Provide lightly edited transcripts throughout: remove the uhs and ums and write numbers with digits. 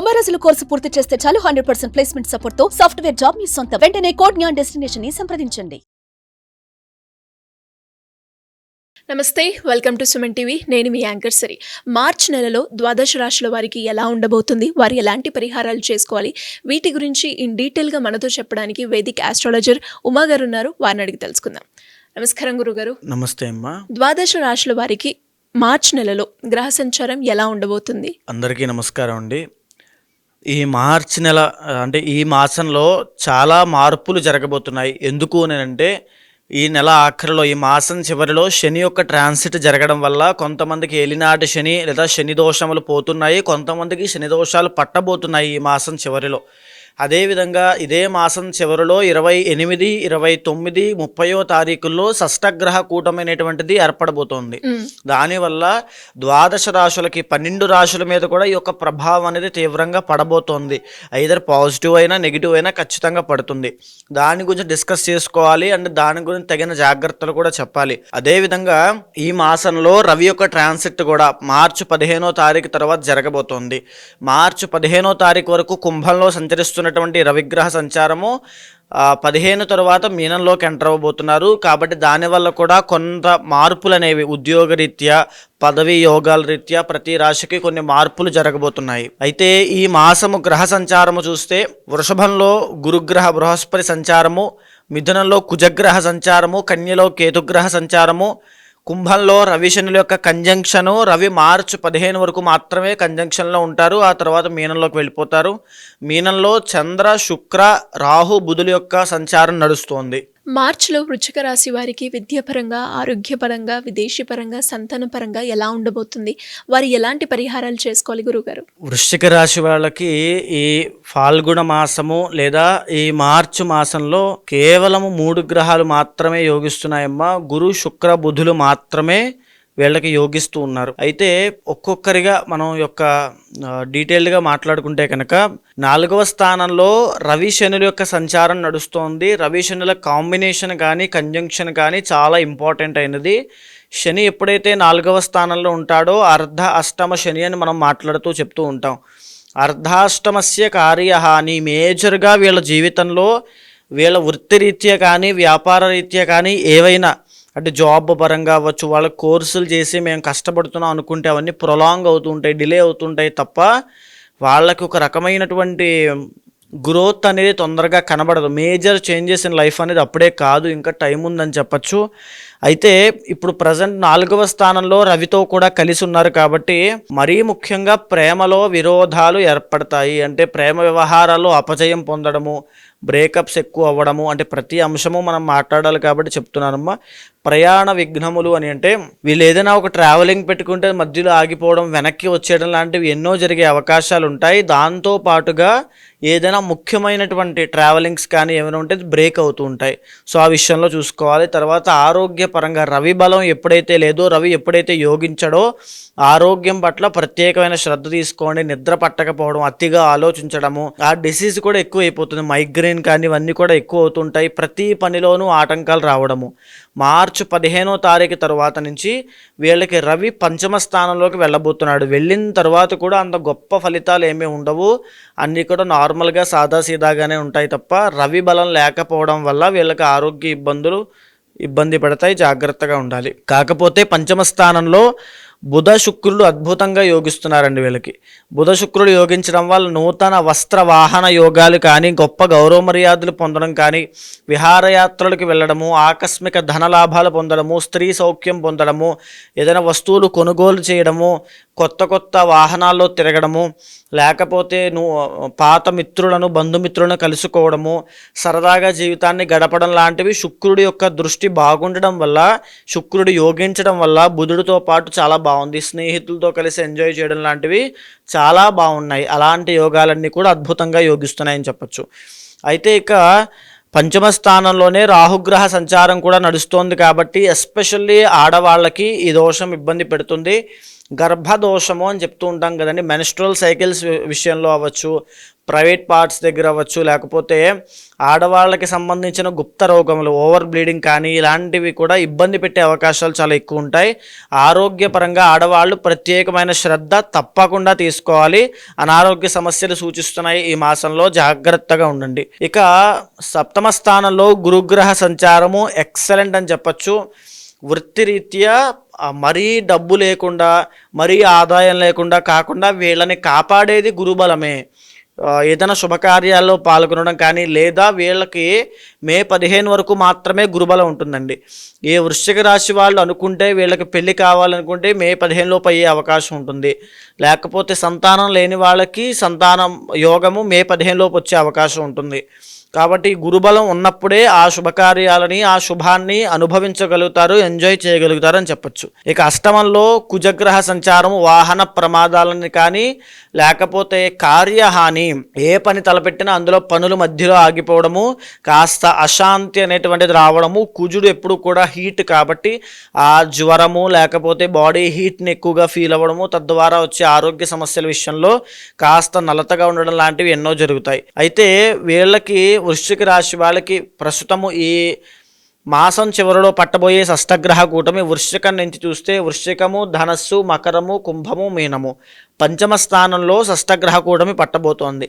90 రోజుల కోర్సు పూర్తి చేస్తే చాలు 100% ప్లేస్మెంట్ సపోర్ట్ తో సాఫ్ట్వేర్ జాబ్ మీ సొంతం. వెంటనే కోడ్ జ్ఞాన్ డెస్టినేషన్ ని సంప్రదించండి. నమస్తే, వెల్కమ్ టు సుమన్ టీవీ. నేను మీ యాంకర్ సరి. మార్చ్ నెలలో ద్వాదశ రాశుల వారికి ఎలా ఉండబోతుంది, వారు ఎలాంటి పరిహారాలు చేసుకోవాలి, వీటి గురించి ఇన్ డీటెయిల్గా మనతో చెప్పడానికి వేదిక్ ఆస్ట్రాలజర్ ఉమా గారు ఉన్నారు. వారిని అడిగి తెలుసుకుందాం. నమస్కారం గురుగారు. నమస్తే అమ్మా. ద్వాదశ రాశుల వారికి మార్చ్ నెలలో గ్రహ సంచారం ఎలా ఉండబోతుంది? అందరికీ నమస్కారం అండి. ఈ మార్చి నెల అంటే ఈ మాసంలో చాలా మార్పులు జరగబోతున్నాయి. ఎందుకు అంటే ఈ నెల ఆఖరిలో, ఈ మాసం చివరిలో శని యొక్క ట్రాన్సిట్ జరగడం వల్ల కొంతమందికి ఏలినాటి శని లేదా శని దోషములు పోతున్నాయి, కొంతమందికి శని దోషాలు పట్టబోతున్నాయి ఈ మాసం చివరిలో. అదేవిధంగా ఇదే మాసం చివరిలో 28, 29, 30వ తారీఖుల్లో షష్టగ్రహ కూటమైనటువంటిది ఏర్పడబోతోంది. దానివల్ల ద్వాదశ రాశులకి 12 రాశుల మీద కూడా ఈ యొక్క ప్రభావం అనేది తీవ్రంగా పడబోతోంది. ఐదర్ పాజిటివ్ అయినా నెగిటివ్ అయినా ఖచ్చితంగా పడుతుంది. దాని గురించి డిస్కస్ చేసుకోవాలి అండ్ దాని గురించి తగిన జాగ్రత్తలు కూడా చెప్పాలి. అదేవిధంగా ఈ మాసంలో రవి యొక్క ట్రాన్సిట్ కూడా మార్చి 15వ తారీఖు తర్వాత జరగబోతోంది. మార్చి 15వ తారీఖు వరకు కుంభంలో సంచరిస్తున్నటువంటి రవిగ్రహ సంచారము 15 తర్వాత మీనంలోకి ఎంటర్ అవ్వబోతున్నారు. కాబట్టి దానివల్ల కూడా కొంత మార్పులు అనేవి ఉద్యోగరీత్యా, పదవి యోగాల రీత్యా ప్రతి రాశికి కొన్ని మార్పులు జరగబోతున్నాయి. అయితే ఈ మాసము గ్రహ సంచారము చూస్తే వృషభంలో గురుగ్రహ బృహస్పతి సంచారము, మిథునంలో కుజగ్రహ సంచారము, కన్యలో కేతుగ్రహ సంచారము, కుంభంలో రవి శనుల యొక్క కంజంక్షను. రవి మార్చి 15 వరకు మాత్రమే కంజంక్షన్లో ఉంటారు, ఆ తర్వాత మీనంలోకి వెళ్ళిపోతారు. మీనంలో చంద్ర, శుక్ర, రాహు, బుధుల యొక్క సంచారం నడుస్తోంది. మార్చిలో వృశ్చిక రాశి వారికి విద్యాపరంగా, ఆరోగ్యపరంగా, విదేశీపరంగా, సంతానపరంగా ఎలా ఉండబోతుంది, వారు ఎలాంటి పరిహారాలు చేసుకోవాలి గురుగారు? వృశ్చిక రాశి వాళ్ళకి ఈ ఫాల్గుణ మాసము లేదా ఈ మార్చి మాసంలో కేవలము 3 గ్రహాలు మాత్రమే యోగిస్తున్నాయమ్మా. గురు, శుక్ర, బుధులు మాత్రమే వీళ్ళకి యోగిస్తూ ఉన్నారు. అయితే ఒక్కొక్కరిగా మనం యొక్క డీటెయిల్డ్గా మాట్లాడుకుంటే కనుక 4వ స్థానంలో రవి శనుల యొక్క సంచారం నడుస్తోంది. రవి శనుల కాంబినేషన్ కానీ కంజంక్షన్ కానీ చాలా ఇంపార్టెంట్ అయినది. శని ఎప్పుడైతే 4వ స్థానంలో ఉంటాడో అర్ధ అష్టమ శని అని మనం మాట్లాడుతూ చెప్తూ ఉంటాం. అర్ధాష్టమస్య కార్యహాని, మేజర్గా వీళ్ళ జీవితంలో వీళ్ళ వృత్తిరీత్యా కానీ వ్యాపార రీత్యా కానీ ఏవైనా అంటే జాబ్ పరంగా అవ్వచ్చు, వాళ్ళ కోర్సులు చేసి మేము కష్టపడుతున్నాం అనుకుంటే అవన్నీ ప్రొలాంగ్ అవుతుంటాయి, డిలే అవుతుంటాయి తప్ప వాళ్ళకి ఒక రకమైనటువంటి గ్రోత్ అనేది తొందరగా కనబడదు. మేజర్ చేంజెస్ ఇన్ లైఫ్ అనేది అప్పుడే కాదు, ఇంకా టైం ఉందని చెప్పచ్చు. అయితే ఇప్పుడు ప్రజెంట్ 4వ స్థానంలో రవితో కూడా కలిసి ఉన్నారు కాబట్టి మరీ ముఖ్యంగా ప్రేమలో విరోధాలు ఏర్పడతాయి. అంటే ప్రేమ వ్యవహారాల్లో అపజయం పొందడము, బ్రేకప్స్ ఎక్కువ అవ్వడము, అంటే ప్రతి అంశము మనం మాట్లాడాలి కాబట్టి చెప్తున్నానమ్మా. ప్రయాణ విఘ్నములు అని అంటే వీళ్ళు ఏదైనా ఒక ట్రావెలింగ్ పెట్టుకుంటే మధ్యలో ఆగిపోవడం, వెనక్కి వచ్చేయడం లాంటివి ఎన్నో జరిగే అవకాశాలు ఉంటాయి. దాంతో పాటుగా ఏదైనా ముఖ్యమైనటువంటి ట్రావెలింగ్స్ కానీ ఏమైనా ఉంటే బ్రేక్ అవుతూ ఉంటాయి. సో ఆ విషయంలో చూసుకోవాలి. తర్వాత ఆరోగ్యపరంగా రవి బలం ఎప్పుడైతే లేదో, రవి ఎప్పుడైతే యోగించడో ఆరోగ్యం పట్ల ప్రత్యేకమైన శ్రద్ధ తీసుకోండి. నిద్ర పట్టకపోవడం, అతిగా ఆలోచించడము, ఆ డిసీజ్ కూడా ఎక్కువ అయిపోతుంది. మైగ్రేన్ కానీ ఇవన్నీ కూడా ఎక్కువ అవుతుంటాయి. ప్రతి పనిలోనూ ఆటంకాలు రావడము. మార్చి 15వ తారీఖు తర్వాత నుంచి వీళ్ళకి రవి 5వ స్థానంలోకి వెళ్ళబోతున్నాడు. వెళ్ళిన తర్వాత కూడా అంత గొప్ప ఫలితాలు ఏమీ ఉండవు, అన్నీ కూడా నార్మల్గా సాదాసీదాగానే ఉంటాయి తప్ప రవి బలం లేకపోవడం వల్ల వీళ్ళకి ఆరోగ్య ఇబ్బంది పడతాయి. జాగ్రత్తగా ఉండాలి. కాకపోతే 5వ స్థానంలో బుధ శుక్రుడు అద్భుతంగా యోగిస్తున్నారండి. వీళ్ళకి బుధ శుక్రుడు యోగించడం వల్ల నూతన వస్త్ర వాహన యోగాలు కానీ, గొప్ప గౌరవ మర్యాదలు పొందడం కానీ, విహారయాత్రలకు వెళ్ళడము, ఆకస్మిక ధనలాభాలు పొందడము, స్త్రీ సౌఖ్యం పొందడము, ఏదైనా వస్తువులు కొనుగోలు చేయడము, కొత్త వాహనాల్లో తిరగడము, లేకపోతే పాత మిత్రులను, బంధుమిత్రులను కలుసుకోవడము, సరదాగా జీవితాన్ని గడపడం లాంటివి శుక్రుడి యొక్క దృష్టి బాగుండడం వల్ల, శుక్రుడు యోగించడం వల్ల బుధుడితో పాటు చాలా బాగుంది. స్నేహితులతో కలిసి ఎంజాయ్ చేయడం లాంటివి చాలా బాగున్నాయి. అలాంటి యోగాలన్నీ కూడా అద్భుతంగా యోగిస్తున్నాయని చెప్పచ్చు. అయితే ఇక 5వ స్థానంలోనే రాహుగ్రహ సంచారం కూడా నడుస్తోంది కాబట్టి ఎస్పెషల్లీ ఆడవాళ్ళకి ఈ దోషం ఇబ్బంది పెడుతుంది. గర్భదోషము అని చెప్తూ ఉంటాం కదండి. మెన్స్ట్రల్ సైకిల్స్ విషయంలో అవ్వచ్చు, ప్రైవేట్ పార్ట్స్ దగ్గర అవ్వచ్చు, లేకపోతే ఆడవాళ్ళకి సంబంధించిన గుప్త రోగములు, ఓవర్ బ్లీడింగ్ కానీ ఇలాంటివి కూడా ఇబ్బంది పెట్టే అవకాశాలు చాలా ఎక్కువ ఉంటాయి. ఆరోగ్యపరంగా ఆడవాళ్ళు ప్రత్యేకమైన శ్రద్ధ తప్పకుండా తీసుకోవాలి. అనారోగ్య సమస్యలు సూచిస్తున్నాయి ఈ మాసంలో, జాగ్రత్తగా ఉండండి. ఇక సప్తమ స్థానంలో గురుగ్రహ సంచారము ఎక్సలెంట్ అని చెప్పచ్చు. వృత్తిరీత్యా మరీ డబ్బు లేకుండా, మరీ ఆదాయం లేకుండా కాకుండా వీళ్ళని కాపాడేది గురుబలమే. ఏదైనా శుభకార్యాల్లో పాల్గొనడం కానీ, లేదా వీళ్ళకి మే 15 వరకు మాత్రమే గురుబలం ఉంటుందండి. ఏ వృశ్చిక రాశి వాళ్ళు అనుకుంటే వీళ్ళకి పెళ్లి కావాలనుకుంటే మే 15 లోపు అయ్యే అవకాశం ఉంటుంది. లేకపోతే సంతానం లేని వాళ్ళకి సంతానం యోగము మే 15 లోపు వచ్చే అవకాశం ఉంటుంది. కాబట్టి గురుబలం ఉన్నప్పుడే ఆ శుభకార్యాలని, ఆ శుభాన్ని అనుభవించగలుగుతారు, ఎంజాయ్ చేయగలుగుతారు అని చెప్పచ్చు. ఇక అష్టమంలో కుజగ్రహ సంచారం వాహన ప్రమాదాలని కానీ, లేకపోతే కార్యహాని, ఏ పని తలపెట్టినా అందులో పనులు మధ్యలో ఆగిపోవడము, కాస్త అశాంతి అనేటువంటిది రావడము. కుజుడు ఎప్పుడు కూడా హీట్ కాబట్టి ఆ జ్వరము లేకపోతే బాడీ హీట్ని ఎక్కువగా ఫీల్ అవ్వడము, తద్వారా వచ్చే ఆరోగ్య సమస్యల విషయంలో కాస్త నలతగా ఉండడం లాంటివి ఎన్నో జరుగుతాయి. అయితే వీళ్ళకి వృశ్చిక రాశి వాళ్ళకి ప్రస్తుతము ఈ మాసం చివరిలో పట్టబోయే షష్టగ్రహ కూటమి వృశ్చికం నుంచి చూస్తే వృశ్చికము, ధనస్సు, మకరము, కుంభము, మీనము పంచమ స్థానంలో షష్టగ్రహ కూటమి పట్టబోతోంది.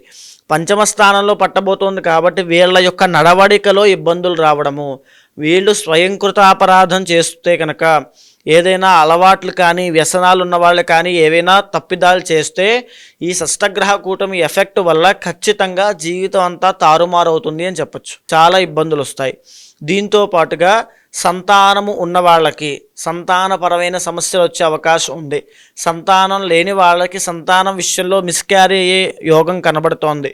పంచమ స్థానంలో పట్టబోతోంది కాబట్టి వీళ్ళ యొక్క నడవడికలో ఇబ్బందులు రావడము, వీళ్ళు స్వయంకృత అపరాధం చేస్తే కనుక, ఏదైనా అలవాట్లు కానీ వ్యసనాలు ఉన్న వాళ్ళు కానీ ఏవైనా తప్పిదాలు చేస్తే ఈ షష్టగ్రహ కూటమి ఎఫెక్ట్ వల్ల ఖచ్చితంగా జీవితం అంతా తారుమారవుతుంది అని చెప్పచ్చు. చాలా ఇబ్బందులు వస్తాయి. దీంతో పాటుగా సంతానము ఉన్న వాళ్ళకి సంతానపరమైన సమస్యలు వచ్చే అవకాశం ఉంది. సంతానం లేని వాళ్ళకి సంతానం విషయంలో మిస్క్యారీ అయ్యే యోగం కనబడుతోంది.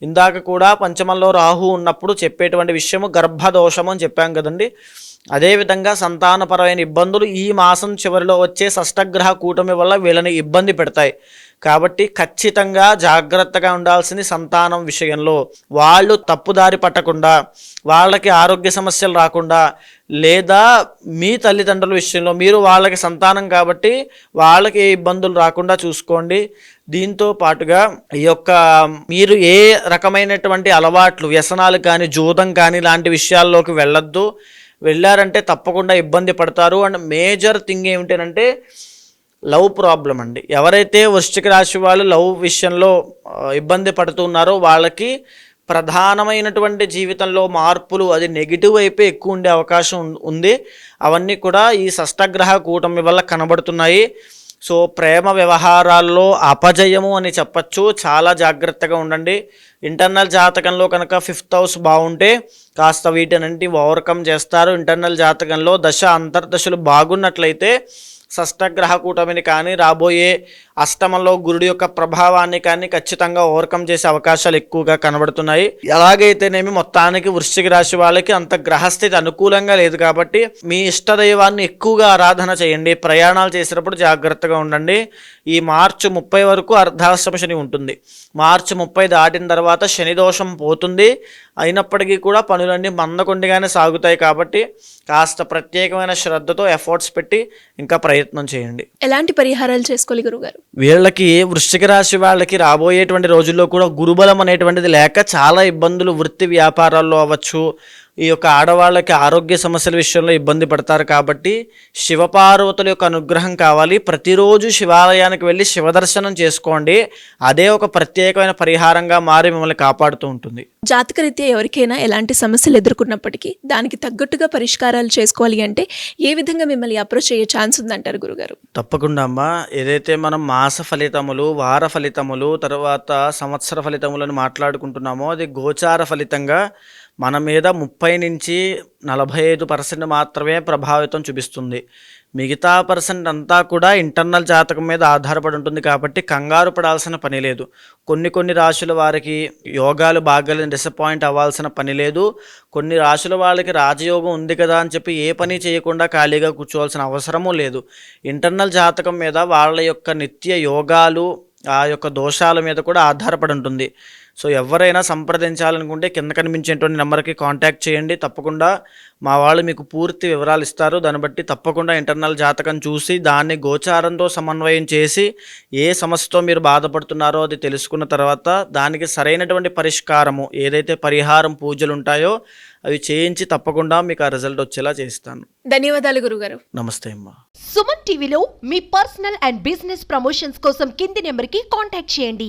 ఇందాక కూడా పంచమంలో రాహు ఉన్నప్పుడు చెప్పేటువంటి విషయము గర్భదోషము అని చెప్పాం కదండి. అదేవిధంగా సంతానపరమైన ఇబ్బందులు ఈ మాసం చివరిలో వచ్చే షష్టగ్రహ కూటమి వల్ల వీళ్ళని ఇబ్బంది పెడతాయి. కాబట్టి ఖచ్చితంగా జాగ్రత్తగా ఉండాల్సింది సంతానం విషయంలో. వాళ్ళు తప్పుదారి పట్టకుండా, వాళ్ళకి ఆరోగ్య సమస్యలు రాకుండా, లేదా మీ తల్లిదండ్రుల విషయంలో మీరు వాళ్ళకి సంతానం కాబట్టి వాళ్ళకి ఏ ఇబ్బందులు రాకుండా చూసుకోండి. దీంతో పాటుగా ఈ యొక్క మీరు ఏ రకమైనటువంటి అలవాట్లు, వ్యసనాలు కానీ, జూదం కానీ లాంటి విషయాల్లోకి వెళ్ళొద్దు. వెళ్ళారంటే తప్పకుండా ఇబ్బంది పడతారు. అండ్ మేజర్ థింగ్ ఏమిటంటే లవ్ ప్రాబ్లం అండి. ఎవరైతే వృశ్చిక రాశి వాళ్ళు లవ్ విషయంలో ఇబ్బంది పడుతున్నారో వాళ్ళకి ప్రధానమైనటువంటి జీవితంలో మార్పులు, అది నెగిటివ్ వైపే ఎక్కువ ఉండే అవకాశం ఉంది. అవన్నీ కూడా ఈ షష్టగ్రహ కూటమి వల్ల కనబడుతున్నాయి. సో ప్రేమ వ్యవహారాల్లో అపజయము అని చెప్పచ్చు. చాలా జాగ్రత్తగా ఉండండి. ఇంటర్నల్ జాతకంలో కనుక 5th హౌస్ బాగుంటే కాస్త వీటినంటి ఓవర్కమ్ చేస్తారు. ఇంటర్నల్ జాతకంలో దశ అంతర్దశలు బాగున్నట్లయితే షష్టగ్రహ కూటమిని కానీ, రాబోయే అష్టమంలో గురుడి యొక్క ప్రభావాన్ని కానీ ఖచ్చితంగా ఓవర్కమ్ చేసే అవకాశాలు ఎక్కువగా కనబడుతున్నాయి. ఎలాగైతేనేమి మొత్తానికి వృశ్చిక రాశి వాళ్ళకి అంత గ్రహస్థితి అనుకూలంగా లేదు కాబట్టి మీ ఇష్టదైవాన్ని ఎక్కువగా ఆరాధన చేయండి. ప్రయాణాలు చేసేటప్పుడు జాగ్రత్తగా ఉండండి. ఈ మార్చి 30 వరకు అర్ధాష్టమ శని ఉంటుంది. మార్చి 30 దాటిన తర్వాత శని దోషం పోతుంది. అయినప్పటికీ కూడా పనులన్నీ మందకొండిగానే సాగుతాయి కాబట్టి కాస్త ప్రత్యేకమైన శ్రద్ధతో ఎఫర్ట్స్ పెట్టి ఇంకా ప్రయత్నం చేయండి. ఎలాంటి పరిహారాలు చేసుకోవాలి గురుగారు? వీళ్ళకి వృశ్చిక రాశి వాళ్ళకి రాబోయేటువంటి రోజుల్లో కూడా గురుబలం అనేటువంటిది లేక చాలా ఇబ్బందులు, వృత్తి వ్యాపారాల్లో అవ్వచ్చు, ఈ యొక్క ఆడవాళ్ళకి ఆరోగ్య సమస్యల విషయంలో ఇబ్బంది పడతారు. కాబట్టి శివపార్వతుల యొక్క అనుగ్రహం కావాలి. ప్రతిరోజు శివాలయానికి వెళ్ళి శివదర్శనం చేసుకోండి. అదే ఒక ప్రత్యేకమైన పరిహారంగా మారి మిమ్మల్ని కాపాడుతూ ఉంటుంది. జాతకరీత్యా ఎవరికైనా ఎలాంటి సమస్యలు ఎదుర్కొన్నప్పటికీ దానికి తగ్గట్టుగా పరిష్కారాలు చేసుకోవాలి అంటే ఏ విధంగా మిమ్మల్ని అప్రోచ్ అయ్యే ఛాన్స్ ఉందంటారు గురుగారు? తప్పకుండా అమ్మా. ఏదైతే మనం మాస ఫలితములు, వార ఫలితములు, తర్వాత సంవత్సర ఫలితములను మాట్లాడుకుంటున్నామో అది గోచార ఫలితంగా మన మీద 30 నుంచి 45% మాత్రమే ప్రభావితం చూపిస్తుంది. మిగతా పర్సెంట్ అంతా కూడా ఇంటర్నల్ జాతకం మీద ఆధారపడి ఉంటుంది. కాబట్టి కంగారు పడాల్సిన పని లేదు. కొన్ని రాశుల వారికి యోగాలు బాగాలేని డిసప్పాయింట్ అవ్వాల్సిన పని లేదు. కొన్ని రాశుల వాళ్ళకి రాజయోగం ఉంది కదా అని చెప్పి ఏ పని చేయకుండా ఖాళీగా కూర్చోవాల్సిన అవసరమూ లేదు. ఇంటర్నల్ జాతకం మీద వాళ్ళ యొక్క నిత్య యోగాలు, ఆ యొక్క దోషాల మీద కూడా ఆధారపడి ఉంటుంది. సో ఎవరైనా సంప్రదించాలనుకుంటే కింద కనిపించేటువంటి నెంబర్కి కాంటాక్ట్ చేయండి. తప్పకుండా మా వాళ్ళు మీకు పూర్తి వివరాలు ఇస్తారు. దాన్ని బట్టి తప్పకుండా ఇంటర్నల్ జాతకం చూసి దాన్ని గోచారంతో సమన్వయం చేసి ఏ సమస్యతో మీరు బాధపడుతున్నారో అది తెలుసుకున్న తర్వాత దానికి సరైనటువంటి పరిష్కారము ఏదైతే పరిహారం పూజలు ఉంటాయో అవి చేయించి తప్పకుండా మీకు ఆ రిజల్ట్ వచ్చేలా చేస్తాను. ధన్యవాదాలు గురుగారు. నమస్తే అమ్మా. సుమన్ టీవీలో మీ పర్సనల్ అండ్ బిజినెస్ ప్రమోషన్స్ కోసం కింది నెంబర్కి కాంటాక్ట్ చేయండి.